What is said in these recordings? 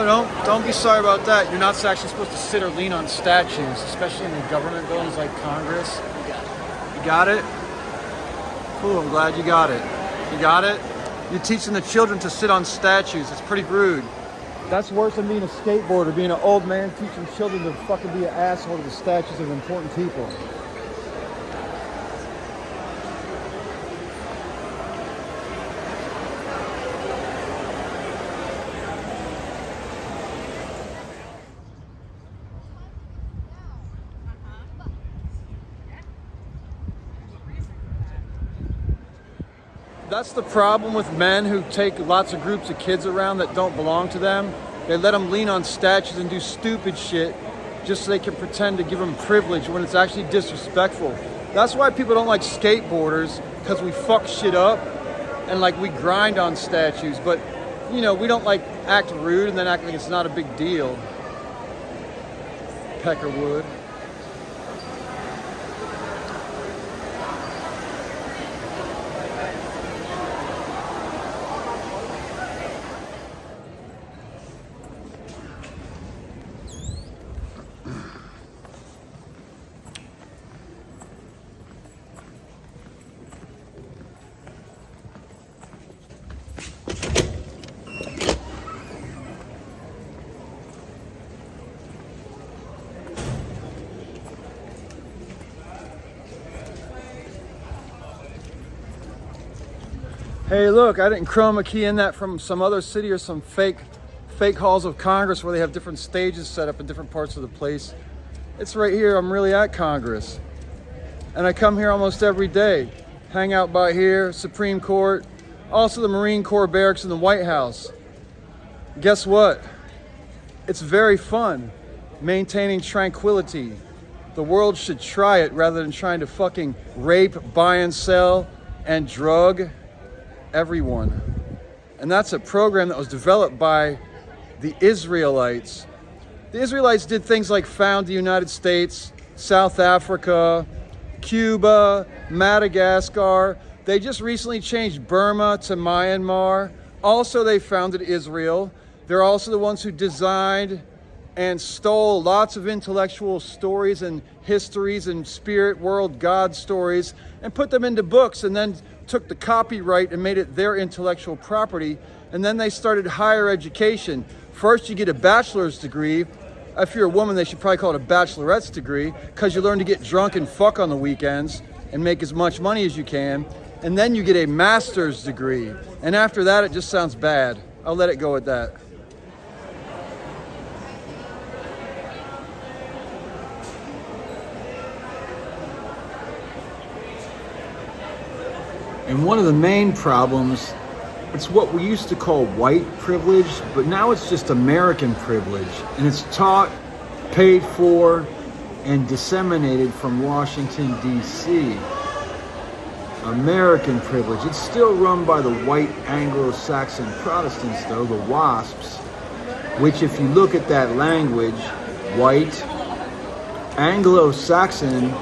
No, don't be sorry about that. You're not actually supposed to sit or lean on statues, especially in the government buildings like Congress. You got it? Cool, I'm glad you got it. You got it? You're teaching the children to sit on statues. It's pretty rude. That's worse than being a skateboarder, being an old man teaching children to fucking be an asshole to the statues of important people. That's the problem with men who take lots of groups of kids around that don't belong to them. They let them lean on statues and do stupid shit just so they can pretend to give them privilege when it's actually disrespectful. That's why people don't like skateboarders, because we fuck shit up and like we grind on statues. But, you know, we don't like act rude and then act like it's not a big deal. Peckerwood. Hey, look, I didn't chroma key in that from some other city or some fake halls of Congress where they have different stages set up in different parts of the place. It's right here. I'm really at Congress. And I come here almost every day. Hang out by here, Supreme Court, also the Marine Corps barracks and the White House. Guess what? It's very fun maintaining tranquility. The world should try it rather than trying to fucking rape, buy and sell, and drug everyone. And that's a program that was developed by the Israelites. The Israelites did things like found the United States, South Africa, Cuba, Madagascar. They just recently changed Burma to Myanmar. Also, they founded Israel. They're also the ones who designed and stole lots of intellectual stories and histories and spirit world God stories and put them into books, and then took the copyright and made it their intellectual property. And then they started higher education. First, you get a bachelor's degree. If you're a woman, they should probably call it a bachelorette's degree, because you learn to get drunk and fuck on the weekends and make as much money as you can. And then you get a master's degree. And after that, it just sounds bad. I'll let it go at that. And one of the main problems, it's what we used to call white privilege, but now it's just American privilege. And it's taught, paid for, and disseminated from Washington, D.C. American privilege. It's still run by the white Anglo-Saxon Protestants, though, the WASPs, which, if you look at that language, white, Anglo-Saxon,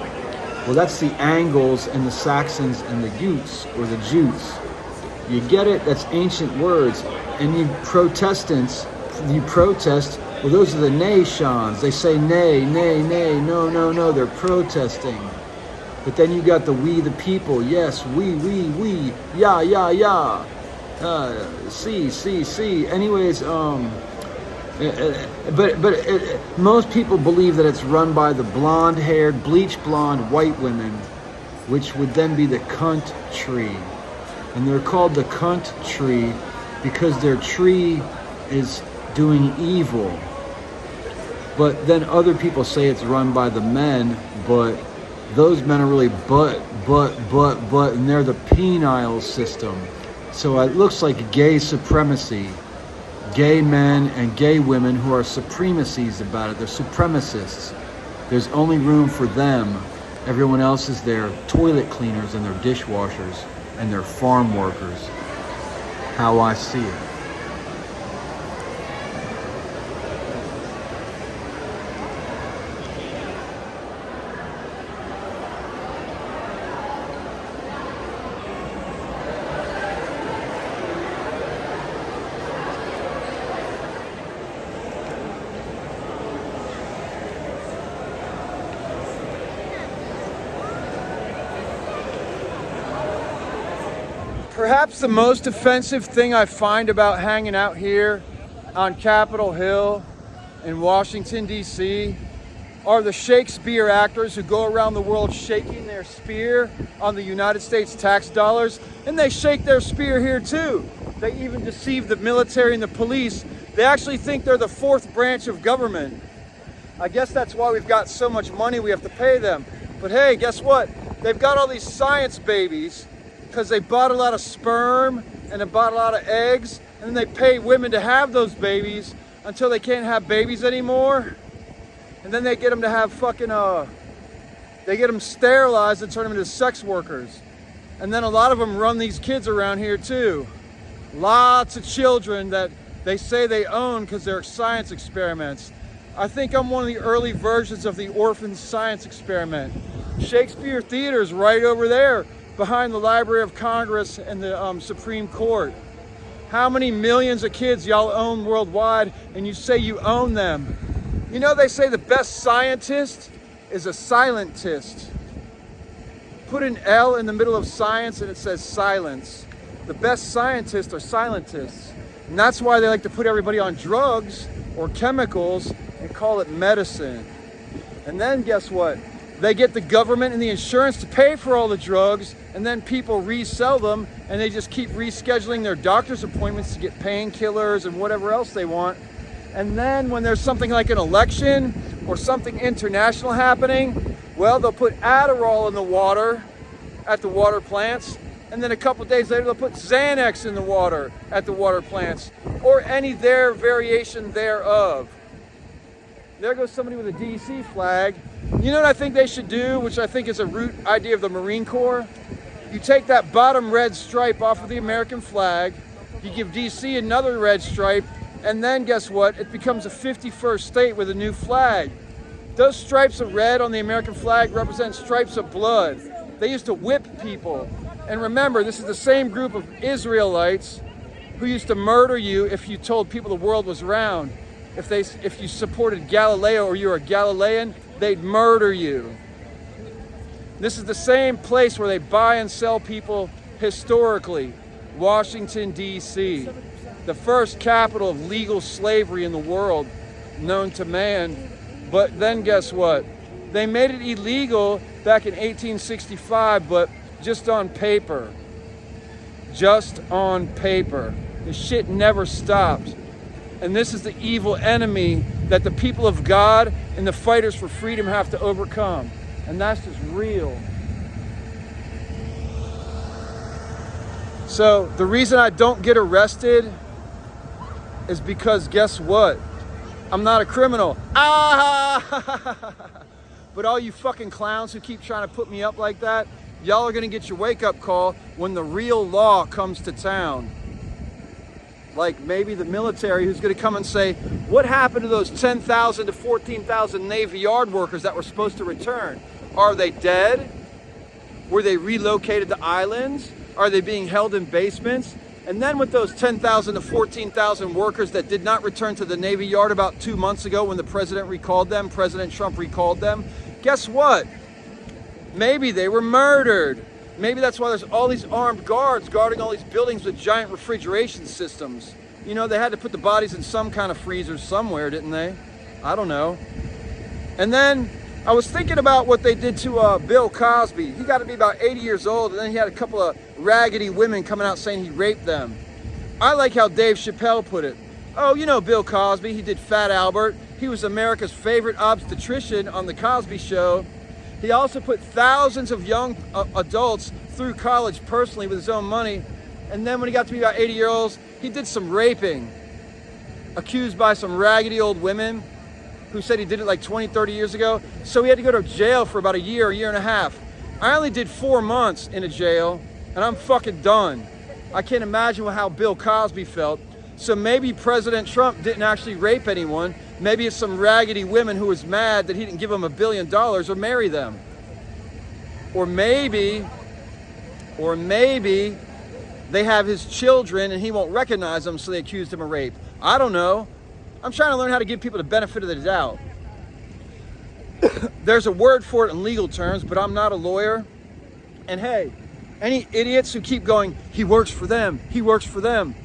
well, that's the Angles and the Saxons and the Utes, or the Jutes. You get it? That's ancient words. And you Protestants, you protest, well, those are the nations. They say nay, nay, nay, no, no, no. They're protesting. But then you got the we the people. Yes, we, yeah, yeah, yeah. See. Anyways, most people believe that it's run by the blonde-haired, bleach blonde white women, which would then be the cunt tree. And they're called the cunt tree because their tree is doing evil. But then other people say it's run by the men, but those men are really but, and they're the penile system. So it looks like gay supremacy. Gay men and gay women who are supremacies about it. They're supremacists. There's only room for them. Everyone else is their toilet cleaners and their dishwashers and their farm workers. How I see it. Perhaps the most offensive thing I find about hanging out here on Capitol Hill in Washington, D.C. are the Shakespeare actors who go around the world shaking their spear on the United States tax dollars, and they shake their spear here too. They even deceive the military and the police. They actually think they're the fourth branch of government. I guess that's why we've got so much money we have to pay them. But hey, guess what? They've got all these science babies because they bought a lot of sperm and they bought a lot of eggs, and then they pay women to have those babies until they can't have babies anymore. And then they get them to have they get them sterilized and turn them into sex workers. And then a lot of them run these kids around here too. Lots of children that they say they own because they're science experiments. I think I'm one of the early versions of the orphan science experiment. Shakespeare Theater is right over there behind the Library of Congress and the Supreme Court. How many millions of kids y'all own worldwide, and you say you own them? You know, they say the best scientist is a silentist. Put an L in the middle of science and it says silence. The best scientists are silentists. And that's why they like to put everybody on drugs or chemicals and call it medicine. And then guess what? They get the government and the insurance to pay for all the drugs, and then people resell them, and they just keep rescheduling their doctor's appointments to get painkillers and whatever else they want. And then when there's something like an election or something international happening, well, they'll put Adderall in the water at the water plants, and then a couple days later they'll put Xanax in the water at the water plants, or any variation thereof. There goes somebody with a DC flag. You know what I think they should do, which I think is a root idea of the Marine Corps? You take that bottom red stripe off of the American flag, you give DC another red stripe, and then guess what? It becomes a 51st state with a new flag. Those stripes of red on the American flag represent stripes of blood. They used to whip people. And remember, this is the same group of Israelites who used to murder you if you told people the world was round. If you supported Galileo or you were a Galilean, they'd murder you. This is the same place where they buy and sell people historically. Washington, D.C., the first capital of legal slavery in the world known to man. But then guess what? They made it illegal back in 1865, but just on paper. Just on paper. The shit never stopped. And this is the evil enemy that the people of God and the fighters for freedom have to overcome. And that's just real. So the reason I don't get arrested is because guess what? I'm not a criminal. But all you fucking clowns who keep trying to put me up like that, y'all are gonna get your wake-up call when the real law comes to town. Like maybe the military who's going to come and say, what happened to those 10,000 to 14,000 Navy Yard workers that were supposed to return? Are they dead? Were they relocated to islands? Are they being held in basements? And then with those 10,000 to 14,000 workers that did not return to the Navy Yard about 2 months ago when the president recalled them, President Trump recalled them, guess what? Maybe they were murdered. Maybe that's why there's all these armed guards guarding all these buildings with giant refrigeration systems. You know, they had to put the bodies in some kind of freezers somewhere, didn't they? I don't know. And then I was thinking about what they did to Bill Cosby. He got to be about 80 years old, and then he had a couple of raggedy women coming out saying he raped them. I like how Dave Chappelle put it. Oh, you know Bill Cosby, he did Fat Albert. He was America's favorite obstetrician on The Cosby Show. He also put thousands of young adults through college personally with his own money. And then when he got to be about 80 years old, he did some raping, accused by some raggedy old women who said he did it like 20, 30 years ago. So he had to go to jail for about a year and a half. I only did 4 months in a jail, and I'm fucking done. I can't imagine how Bill Cosby felt. So maybe President Trump didn't actually rape anyone. Maybe it's some raggedy women who was mad that he didn't give them $1 billion or marry them. Or maybe they have his children and he won't recognize them, so they accused him of rape. I don't know. I'm trying to learn how to give people the benefit of the doubt. There's a word for it in legal terms, but I'm not a lawyer. And hey, Any idiots who keep going, he works for them, he works for them.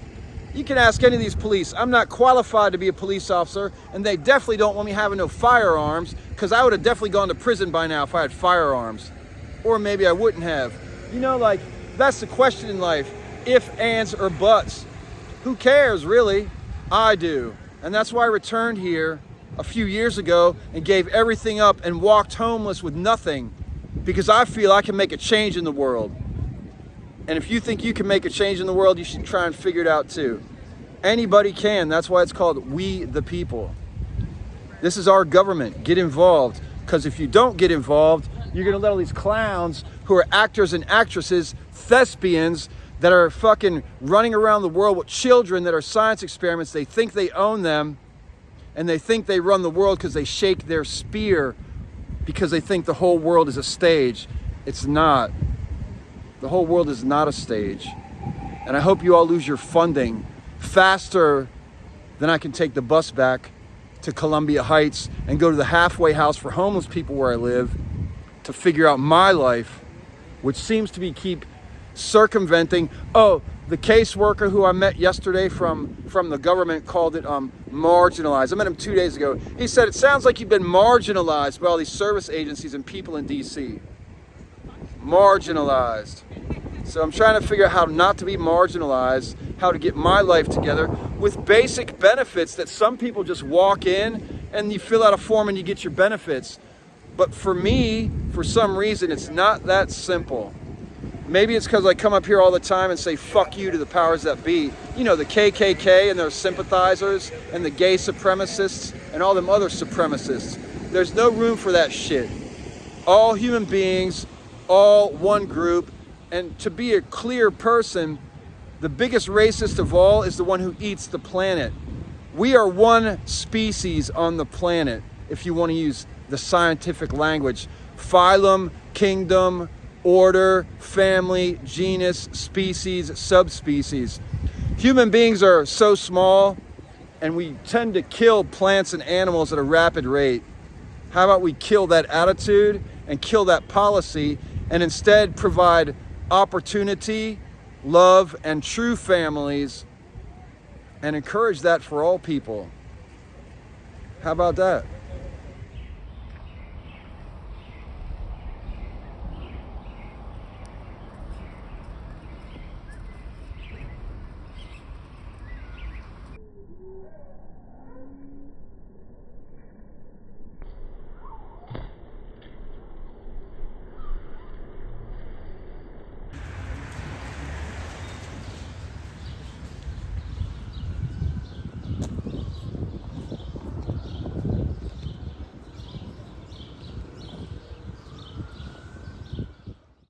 You can ask any of these police. I'm not qualified to be a police officer, and they definitely don't want me having no firearms, because I would have definitely gone to prison by now if I had firearms. Or maybe I wouldn't have. You know, like, that's the question in life. If, ands, or buts. Who cares, really? I do. And that's why I returned here a few years ago and gave everything up and walked homeless with nothing, because I feel I can make a change in the world. And if you think you can make a change in the world, you should try and figure it out too. Anybody can. That's why it's called We the People. This is our government. Get involved. Because if you don't get involved, you're going to let all these clowns who are actors and actresses, thespians, that are fucking running around the world with children that are science experiments. They think they own them, and they think they run the world because they shake their spear, because they think the whole world is a stage. It's not. The whole world is not a stage. And I hope you all lose your funding faster than I can take the bus back to Columbia Heights and go to the halfway house for homeless people where I live to figure out my life, which seems to be keep circumventing. Oh, the caseworker who I met yesterday from the government called it marginalized. I met him 2 days ago. He said, it sounds like you've been marginalized by all these service agencies and people in DC. Marginalized. So I'm trying to figure out how not to be marginalized, how to get my life together with basic benefits that some people just walk in and you fill out a form and you get your benefits. But for me, for some reason, it's not that simple. Maybe it's because I come up here all the time and say fuck you to the powers that be. You know, the KKK and their sympathizers and the gay supremacists and all them other supremacists. There's no room for that shit. All human beings, all one group. And to be a clear person, the biggest racist of all is the one who eats the planet. We are one species on the planet, if you want to use the scientific language. Phylum, kingdom, order, family, genus, species, subspecies. Human beings are so small, and we tend to kill plants and animals at a rapid rate. How about we kill that attitude and kill that policy, and instead provide opportunity, love, and true families, and encourage that for all people? How about that?